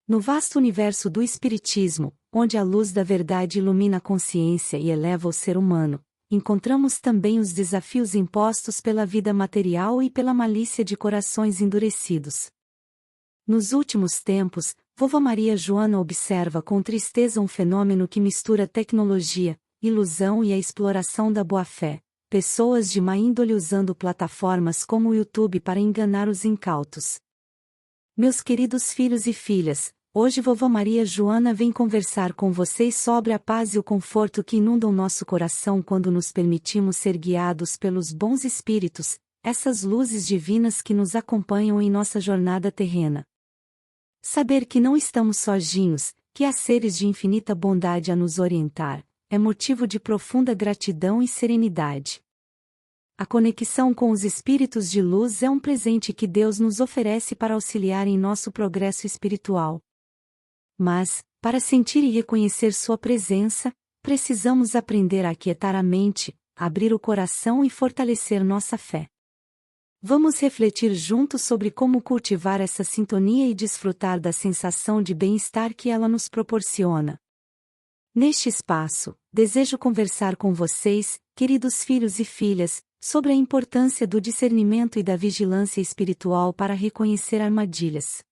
No vasto universo do Espiritismo, onde a luz da verdade ilumina a consciência e eleva o ser humano, encontramos também os desafios impostos pela vida material e pela malícia de corações endurecidos. Nos últimos tempos, Vovó Maria Joana observa com tristeza um fenômeno que mistura tecnologia, ilusão e a exploração da boa-fé. Pessoas de má índole usando plataformas como o YouTube para enganar os incautos. Meus queridos filhos e filhas, hoje Vovó Maria Joana vem conversar com vocês sobre a paz e o conforto que inundam nosso coração quando nos permitimos ser guiados pelos bons espíritos, essas luzes divinas que nos acompanham em nossa jornada terrena. Saber que não estamos sozinhos, que há seres de infinita bondade a nos orientar, é motivo de profunda gratidão e serenidade. A conexão com os espíritos de luz é um presente que Deus nos oferece para auxiliar em nosso progresso espiritual. Mas, para sentir e reconhecer sua presença, precisamos aprender a aquietar a mente, abrir o coração e fortalecer nossa fé. Vamos refletir juntos sobre como cultivar essa sintonia e desfrutar da sensação de bem-estar que ela nos proporciona. Neste espaço, desejo conversar com vocês, queridos filhos e filhas, sobre a importância do discernimento e da vigilância espiritual para reconhecer armadilhas.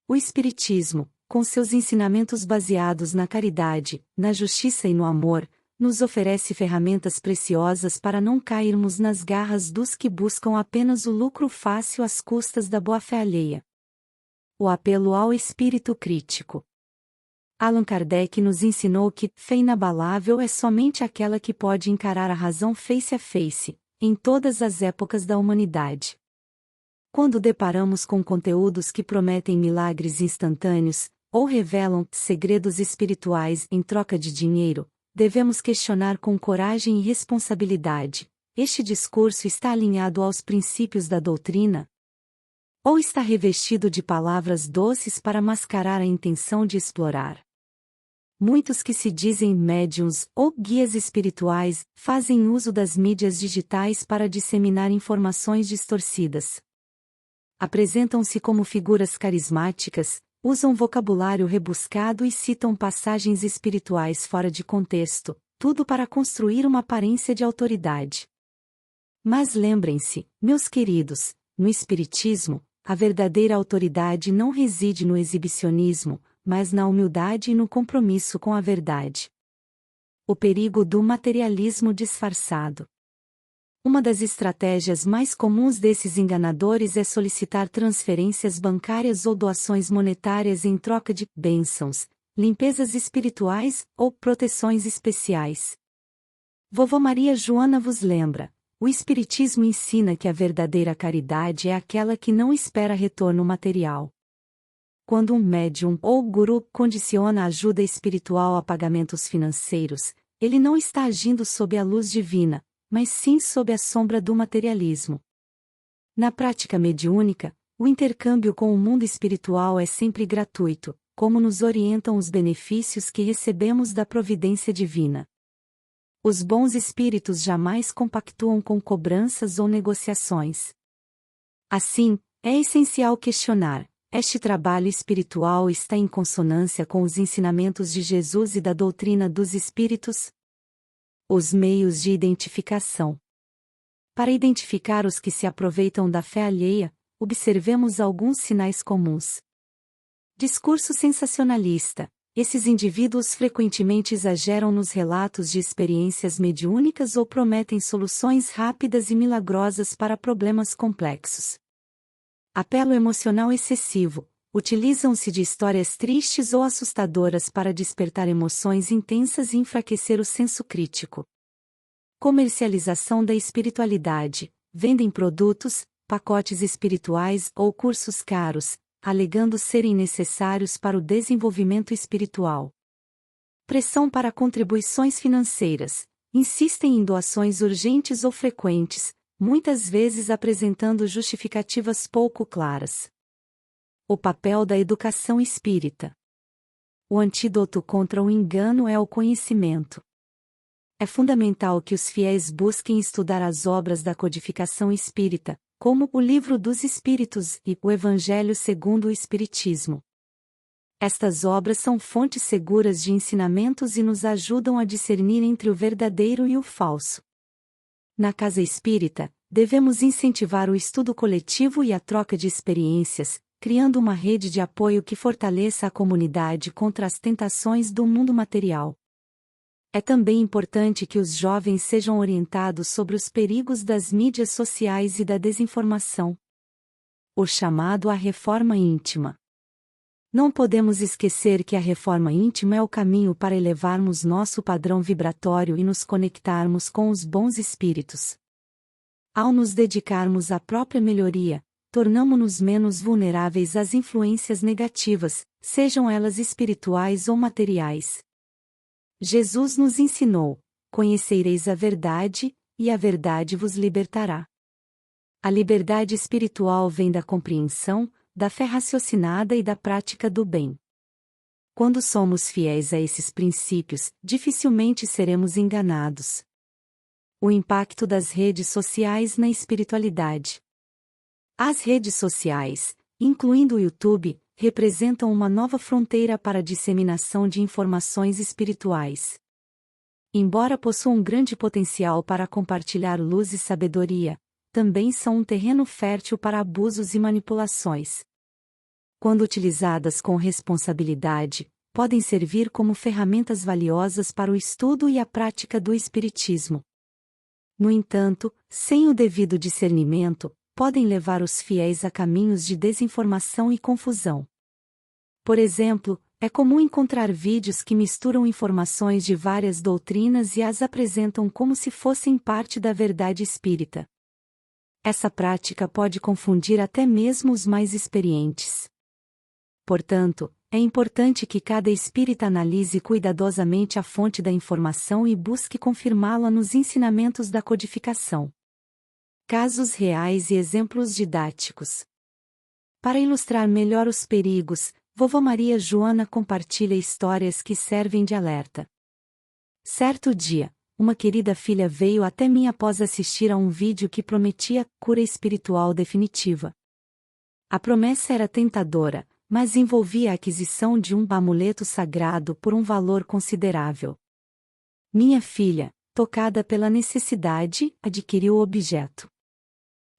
O Espiritismo, com seus ensinamentos baseados na caridade, na justiça e no amor, nos oferece ferramentas preciosas para não cairmos nas garras dos que buscam apenas o lucro fácil às custas da boa-fé alheia. O apelo ao espírito crítico. Allan Kardec nos ensinou que fé inabalável é somente aquela que pode encarar a razão face a face, em todas as épocas da humanidade. Quando deparamos com conteúdos que prometem milagres instantâneos, ou revelam segredos espirituais em troca de dinheiro, devemos questionar com coragem e responsabilidade: este discurso está alinhado aos princípios da doutrina? Ou está revestido de palavras doces para mascarar a intenção de explorar? Muitos que se dizem médiuns ou guias espirituais fazem uso das mídias digitais para disseminar informações distorcidas. Apresentam-se como figuras carismáticas, usam vocabulário rebuscado e citam passagens espirituais fora de contexto, tudo para construir uma aparência de autoridade. Mas lembrem-se, meus queridos, no Espiritismo, a verdadeira autoridade não reside no exibicionismo, mas na humildade e no compromisso com a verdade. O perigo do materialismo disfarçado. Uma das estratégias mais comuns desses enganadores é solicitar transferências bancárias ou doações monetárias em troca de bênçãos, limpezas espirituais ou proteções especiais. Vovó Maria Joana vos lembra: o Espiritismo ensina que a verdadeira caridade é aquela que não espera retorno material. Quando um médium ou guru condiciona a ajuda espiritual a pagamentos financeiros, ele não está agindo sob a luz divina, mas sim sob a sombra do materialismo. Na prática mediúnica, o intercâmbio com o mundo espiritual é sempre gratuito, como nos orientam os benefícios que recebemos da providência divina. Os bons espíritos jamais compactuam com cobranças ou negociações. Assim, é essencial questionar: este trabalho espiritual está em consonância com os ensinamentos de Jesus e da doutrina dos espíritos? Os meios de identificação. Para identificar os que se aproveitam da fé alheia, observemos alguns sinais comuns. Discurso sensacionalista. Esses indivíduos frequentemente exageram nos relatos de experiências mediúnicas ou prometem soluções rápidas e milagrosas para problemas complexos. Apelo emocional excessivo. Utilizam-se de histórias tristes ou assustadoras para despertar emoções intensas e enfraquecer o senso crítico. Comercialização da espiritualidade. Vendem produtos, pacotes espirituais ou cursos caros, alegando serem necessários para o desenvolvimento espiritual. Pressão para contribuições financeiras. Insistem em doações urgentes ou frequentes, muitas vezes apresentando justificativas pouco claras. O papel da educação espírita. O antídoto contra o engano é o conhecimento. É fundamental que os fiéis busquem estudar as obras da codificação espírita, como o Livro dos Espíritos e o Evangelho segundo o Espiritismo. Estas obras são fontes seguras de ensinamentos e nos ajudam a discernir entre o verdadeiro e o falso. Na casa espírita, devemos incentivar o estudo coletivo e a troca de experiências, criando uma rede de apoio que fortaleça a comunidade contra as tentações do mundo material. É também importante que os jovens sejam orientados sobre os perigos das mídias sociais e da desinformação. O chamado à reforma íntima. Não podemos esquecer que a reforma íntima é o caminho para elevarmos nosso padrão vibratório e nos conectarmos com os bons espíritos. Ao nos dedicarmos à própria melhoria, tornamo-nos menos vulneráveis às influências negativas, sejam elas espirituais ou materiais. Jesus nos ensinou: conhecereis a verdade, e a verdade vos libertará. A liberdade espiritual vem da compreensão, da fé raciocinada e da prática do bem. Quando somos fiéis a esses princípios, dificilmente seremos enganados. O impacto das redes sociais na espiritualidade. As redes sociais, incluindo o YouTube, representam uma nova fronteira para a disseminação de informações espirituais. Embora possuam um grande potencial para compartilhar luz e sabedoria, também são um terreno fértil para abusos e manipulações. Quando utilizadas com responsabilidade, podem servir como ferramentas valiosas para o estudo e a prática do espiritismo. No entanto, sem o devido discernimento, podem levar os fiéis a caminhos de desinformação e confusão. Por exemplo, é comum encontrar vídeos que misturam informações de várias doutrinas e as apresentam como se fossem parte da verdade espírita. Essa prática pode confundir até mesmo os mais experientes. Portanto, é importante que cada espírita analise cuidadosamente a fonte da informação e busque confirmá-la nos ensinamentos da codificação. Casos reais e exemplos didáticos. Para ilustrar melhor os perigos, Vovó Maria Joana compartilha histórias que servem de alerta. Certo dia, uma querida filha veio até mim após assistir a um vídeo que prometia cura espiritual definitiva. A promessa era tentadora, mas envolvia a aquisição de um amuleto sagrado por um valor considerável. Minha filha, tocada pela necessidade, adquiriu o objeto.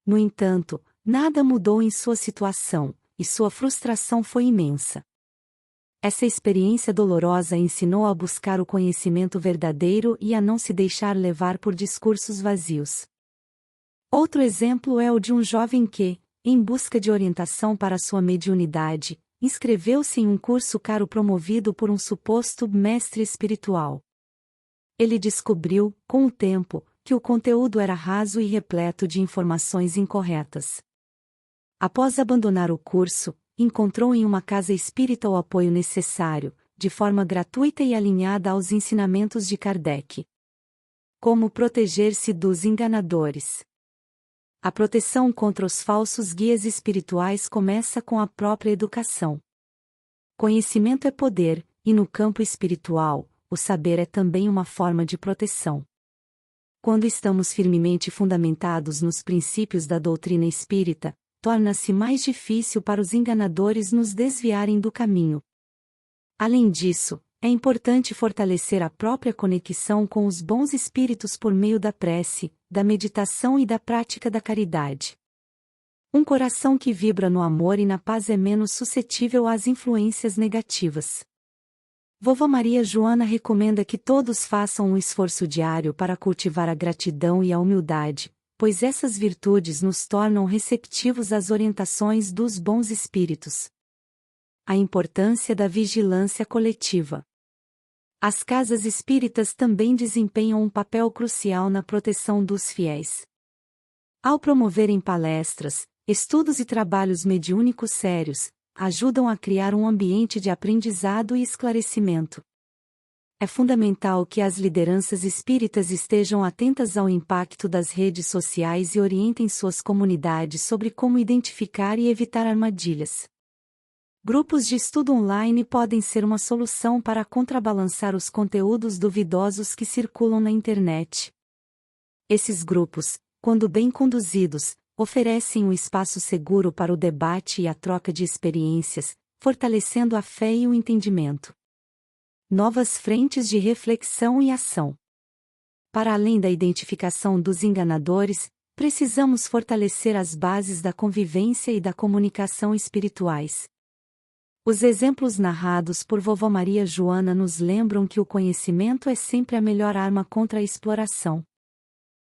No entanto, nada mudou em sua situação, e sua frustração foi imensa. Essa experiência dolorosa ensinou a buscar o conhecimento verdadeiro e a não se deixar levar por discursos vazios. Outro exemplo é o de um jovem que, em busca de orientação para sua mediunidade, inscreveu-se em um curso caro promovido por um suposto mestre espiritual. Ele descobriu, com o tempo, que o conteúdo era raso e repleto de informações incorretas. Após abandonar o curso, encontrou em uma casa espírita o apoio necessário, de forma gratuita e alinhada aos ensinamentos de Kardec. Como proteger-se dos enganadores. A proteção contra os falsos guias espirituais começa com a própria educação. Conhecimento é poder, e no campo espiritual, o saber é também uma forma de proteção. Quando estamos firmemente fundamentados nos princípios da doutrina espírita, torna-se mais difícil para os enganadores nos desviarem do caminho. Além disso, é importante fortalecer a própria conexão com os bons espíritos por meio da prece, da meditação e da prática da caridade. Um coração que vibra no amor e na paz é menos suscetível às influências negativas. Vovó Maria Joana recomenda que todos façam um esforço diário para cultivar a gratidão e a humildade, pois essas virtudes nos tornam receptivos às orientações dos bons espíritos. A importância da vigilância coletiva. As casas espíritas também desempenham um papel crucial na proteção dos fiéis. Ao promoverem palestras, estudos e trabalhos mediúnicos sérios, ajudam a criar um ambiente de aprendizado e esclarecimento. É fundamental que as lideranças espíritas estejam atentas ao impacto das redes sociais e orientem suas comunidades sobre como identificar e evitar armadilhas. Grupos de estudo online podem ser uma solução para contrabalançar os conteúdos duvidosos que circulam na internet. Esses grupos, quando bem conduzidos, oferecem um espaço seguro para o debate e a troca de experiências, fortalecendo a fé e o entendimento. Novas frentes de reflexão e ação. Para além da identificação dos enganadores, precisamos fortalecer as bases da convivência e da comunicação espirituais. Os exemplos narrados por Vovó Maria Joana nos lembram que o conhecimento é sempre a melhor arma contra a exploração.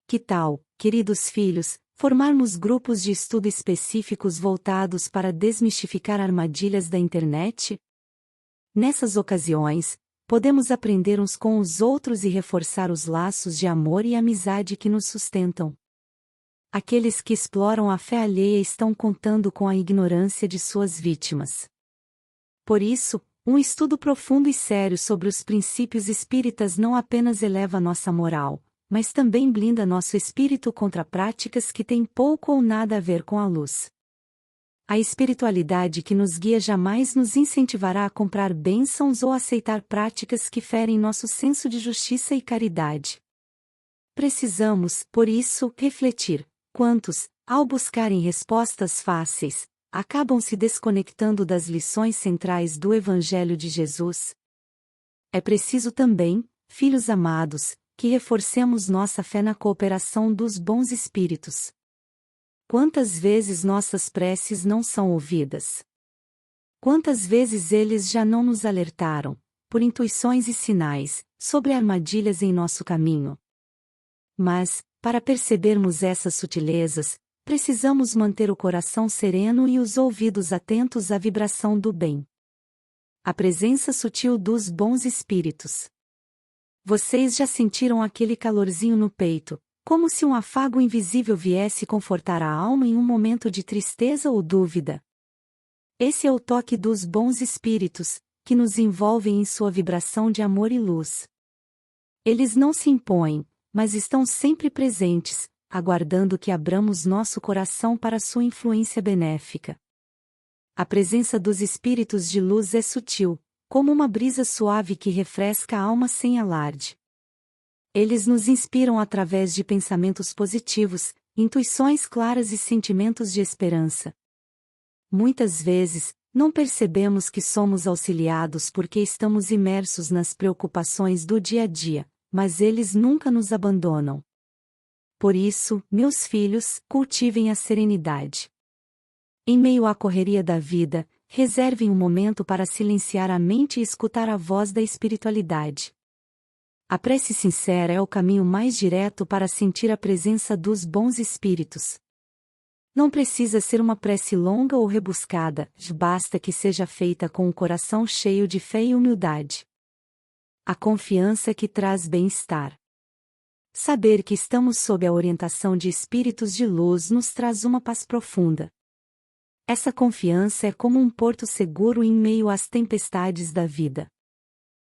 Que tal, queridos filhos, formarmos grupos de estudo específicos voltados para desmistificar armadilhas da internet? Nessas ocasiões, podemos aprender uns com os outros e reforçar os laços de amor e amizade que nos sustentam. Aqueles que exploram a fé alheia estão contando com a ignorância de suas vítimas. Por isso, um estudo profundo e sério sobre os princípios espíritas não apenas eleva nossa moral, mas também blinda nosso espírito contra práticas que têm pouco ou nada a ver com a luz. A espiritualidade que nos guia jamais nos incentivará a comprar bênçãos ou aceitar práticas que ferem nosso senso de justiça e caridade. Precisamos, por isso, refletir: quantos, ao buscarem respostas fáceis, acabam se desconectando das lições centrais do Evangelho de Jesus? É preciso também, filhos amados, que reforcemos nossa fé na cooperação dos bons espíritos. Quantas vezes nossas preces não são ouvidas? Quantas vezes eles já não nos alertaram, por intuições e sinais, sobre armadilhas em nosso caminho? Mas, para percebermos essas sutilezas, precisamos manter o coração sereno e os ouvidos atentos à vibração do bem. A presença sutil dos bons espíritos. Vocês já sentiram aquele calorzinho no peito, como se um afago invisível viesse confortar a alma em um momento de tristeza ou dúvida? Esse é o toque dos bons espíritos, que nos envolvem em sua vibração de amor e luz. Eles não se impõem, mas estão sempre presentes, aguardando que abramos nosso coração para sua influência benéfica. A presença dos espíritos de luz é sutil, como uma brisa suave que refresca a alma sem alarde. Eles nos inspiram através de pensamentos positivos, intuições claras e sentimentos de esperança. Muitas vezes, não percebemos que somos auxiliados porque estamos imersos nas preocupações do dia a dia, mas eles nunca nos abandonam. Por isso, meus filhos, cultivem a serenidade. Em meio à correria da vida, reservem um momento para silenciar a mente e escutar a voz da espiritualidade. A prece sincera é o caminho mais direto para sentir a presença dos bons espíritos. Não precisa ser uma prece longa ou rebuscada, basta que seja feita com o coração cheio de fé e humildade. A confiança que traz bem-estar. Saber que estamos sob a orientação de espíritos de luz nos traz uma paz profunda. Essa confiança é como um porto seguro em meio às tempestades da vida.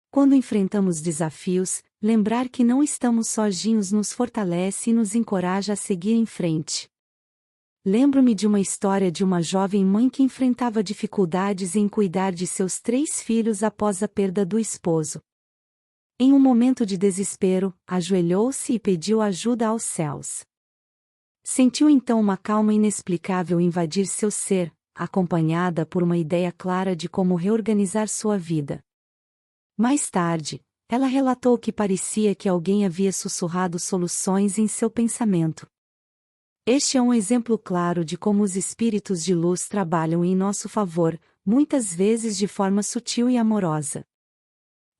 Quando enfrentamos desafios, lembrar que não estamos sozinhos nos fortalece e nos encoraja a seguir em frente. Lembro-me de uma história de uma jovem mãe que enfrentava dificuldades em cuidar de seus 3 filhos após a perda do esposo. Em um momento de desespero, ajoelhou-se e pediu ajuda aos céus. Sentiu então uma calma inexplicável invadir seu ser, acompanhada por uma ideia clara de como reorganizar sua vida. Mais tarde, ela relatou que parecia que alguém havia sussurrado soluções em seu pensamento. Este é um exemplo claro de como os espíritos de luz trabalham em nosso favor, muitas vezes de forma sutil e amorosa.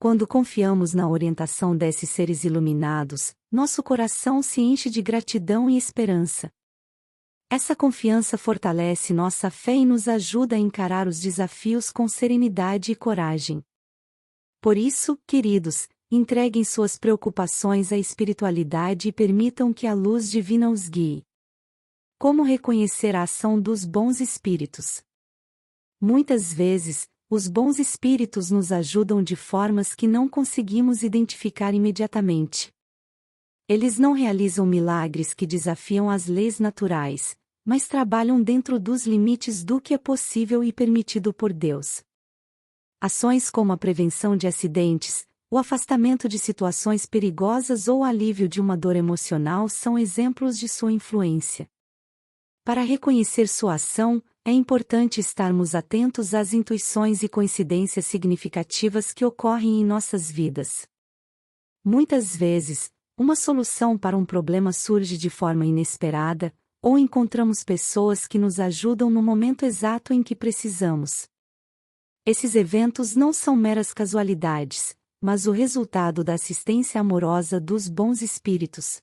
Quando confiamos na orientação desses seres iluminados, nosso coração se enche de gratidão e esperança. Essa confiança fortalece nossa fé e nos ajuda a encarar os desafios com serenidade e coragem. Por isso, queridos, entreguem suas preocupações à espiritualidade e permitam que a luz divina os guie. Como reconhecer a ação dos bons espíritos? Muitas vezes, os bons espíritos nos ajudam de formas que não conseguimos identificar imediatamente. Eles não realizam milagres que desafiam as leis naturais, mas trabalham dentro dos limites do que é possível e permitido por Deus. Ações como a prevenção de acidentes, o afastamento de situações perigosas ou o alívio de uma dor emocional são exemplos de sua influência. Para reconhecer sua ação, é importante estarmos atentos às intuições e coincidências significativas que ocorrem em nossas vidas. Muitas vezes, uma solução para um problema surge de forma inesperada, ou encontramos pessoas que nos ajudam no momento exato em que precisamos. Esses eventos não são meras casualidades, mas o resultado da assistência amorosa dos bons espíritos.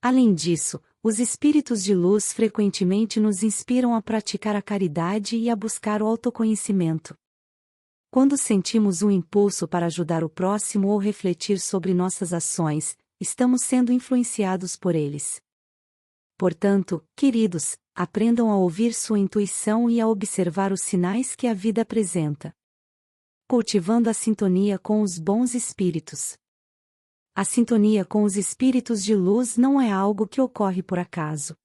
Além disso, os espíritos de luz frequentemente nos inspiram a praticar a caridade e a buscar o autoconhecimento. Quando sentimos um impulso para ajudar o próximo ou refletir sobre nossas ações, estamos sendo influenciados por eles. Portanto, queridos, aprendam a ouvir sua intuição e a observar os sinais que a vida apresenta. Cultivando a sintonia com os bons espíritos. A sintonia com os espíritos de luz não é algo que ocorre por acaso.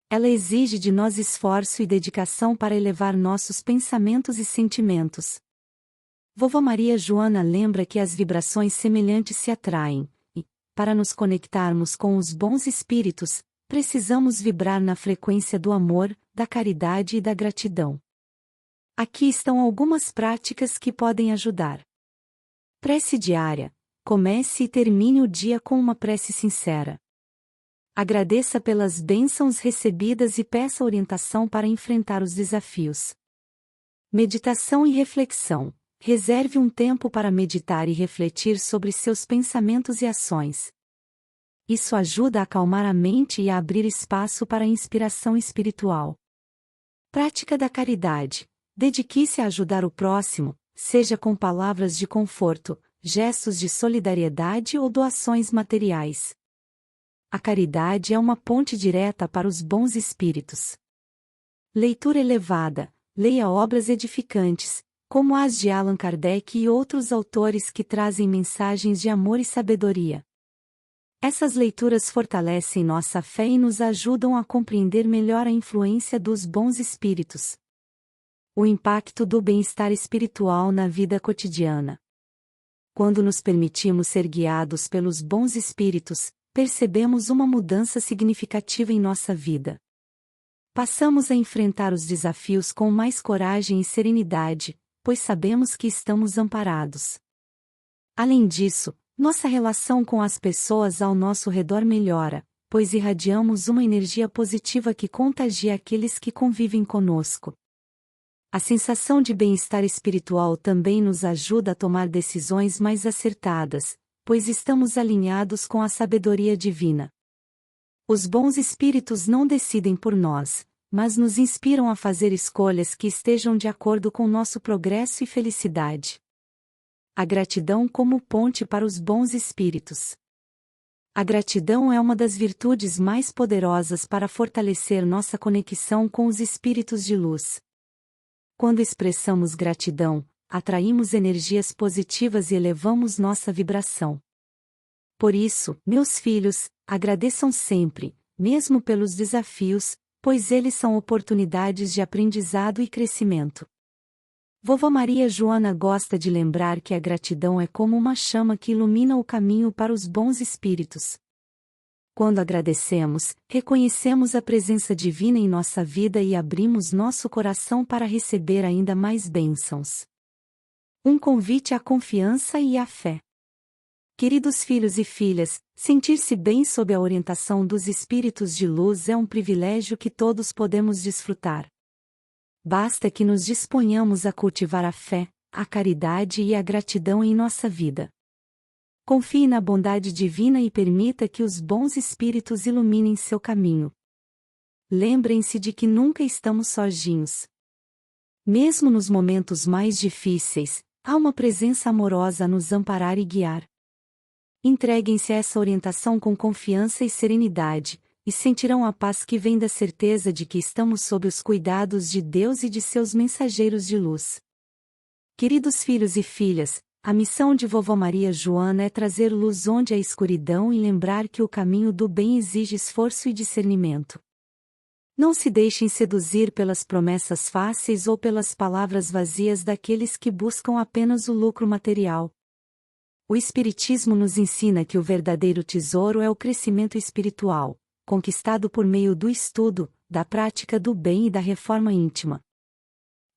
Ela exige de nós esforço e dedicação para elevar nossos pensamentos e sentimentos. Vovó Maria Joana lembra que as vibrações semelhantes se atraem, e, para nos conectarmos com os bons espíritos, precisamos vibrar na frequência do amor, da caridade e da gratidão. Aqui estão algumas práticas que podem ajudar. Prece diária. Comece e termine o dia com uma prece sincera. Agradeça pelas bênçãos recebidas e peça orientação para enfrentar os desafios. Meditação e reflexão. Reserve um tempo para meditar e refletir sobre seus pensamentos e ações. Isso ajuda a acalmar a mente e a abrir espaço para a inspiração espiritual. Prática da caridade. Dedique-se a ajudar o próximo, seja com palavras de conforto, gestos de solidariedade ou doações materiais. A caridade é uma ponte direta para os bons espíritos. Leitura elevada. Leia obras edificantes, como as de Allan Kardec e outros autores que trazem mensagens de amor e sabedoria. Essas leituras fortalecem nossa fé e nos ajudam a compreender melhor a influência dos bons espíritos. O impacto do bem-estar espiritual na vida cotidiana. Quando nos permitimos ser guiados pelos bons espíritos, percebemos uma mudança significativa em nossa vida. Passamos a enfrentar os desafios com mais coragem e serenidade, pois sabemos que estamos amparados. Além disso, nossa relação com as pessoas ao nosso redor melhora, pois irradiamos uma energia positiva que contagia aqueles que convivem conosco. A sensação de bem-estar espiritual também nos ajuda a tomar decisões mais acertadas, pois estamos alinhados com a sabedoria divina. Os bons espíritos não decidem por nós, mas nos inspiram a fazer escolhas que estejam de acordo com nosso progresso e felicidade. A gratidão como ponte para os bons espíritos. A gratidão é uma das virtudes mais poderosas para fortalecer nossa conexão com os espíritos de luz. Quando expressamos gratidão, atraímos energias positivas e elevamos nossa vibração. Por isso, meus filhos, agradeçam sempre, mesmo pelos desafios, pois eles são oportunidades de aprendizado e crescimento. Vovó Maria Joana gosta de lembrar que a gratidão é como uma chama que ilumina o caminho para os bons espíritos. Quando agradecemos, reconhecemos a presença divina em nossa vida e abrimos nosso coração para receber ainda mais bênçãos. Um convite à confiança e à fé. Queridos filhos e filhas, sentir-se bem sob a orientação dos espíritos de luz é um privilégio que todos podemos desfrutar. Basta que nos disponhamos a cultivar a fé, a caridade e a gratidão em nossa vida. Confie na bondade divina e permita que os bons espíritos iluminem seu caminho. Lembrem-se de que nunca estamos sozinhos. Mesmo nos momentos mais difíceis, há uma presença amorosa a nos amparar e guiar. Entreguem-se a essa orientação com confiança e serenidade, e sentirão a paz que vem da certeza de que estamos sob os cuidados de Deus e de seus mensageiros de luz. Queridos filhos e filhas, a missão de Vovó Maria Joana é trazer luz onde há escuridão e lembrar que o caminho do bem exige esforço e discernimento. Não se deixem seduzir pelas promessas fáceis ou pelas palavras vazias daqueles que buscam apenas o lucro material. O Espiritismo nos ensina que o verdadeiro tesouro é o crescimento espiritual, conquistado por meio do estudo, da prática do bem e da reforma íntima.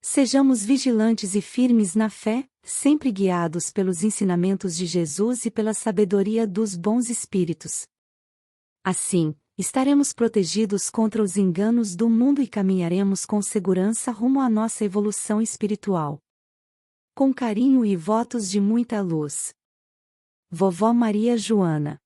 Sejamos vigilantes e firmes na fé, sempre guiados pelos ensinamentos de Jesus e pela sabedoria dos bons espíritos. Assim, estaremos protegidos contra os enganos do mundo e caminharemos com segurança rumo à nossa evolução espiritual. Com carinho e votos de muita luz. Vovó Maria Joana.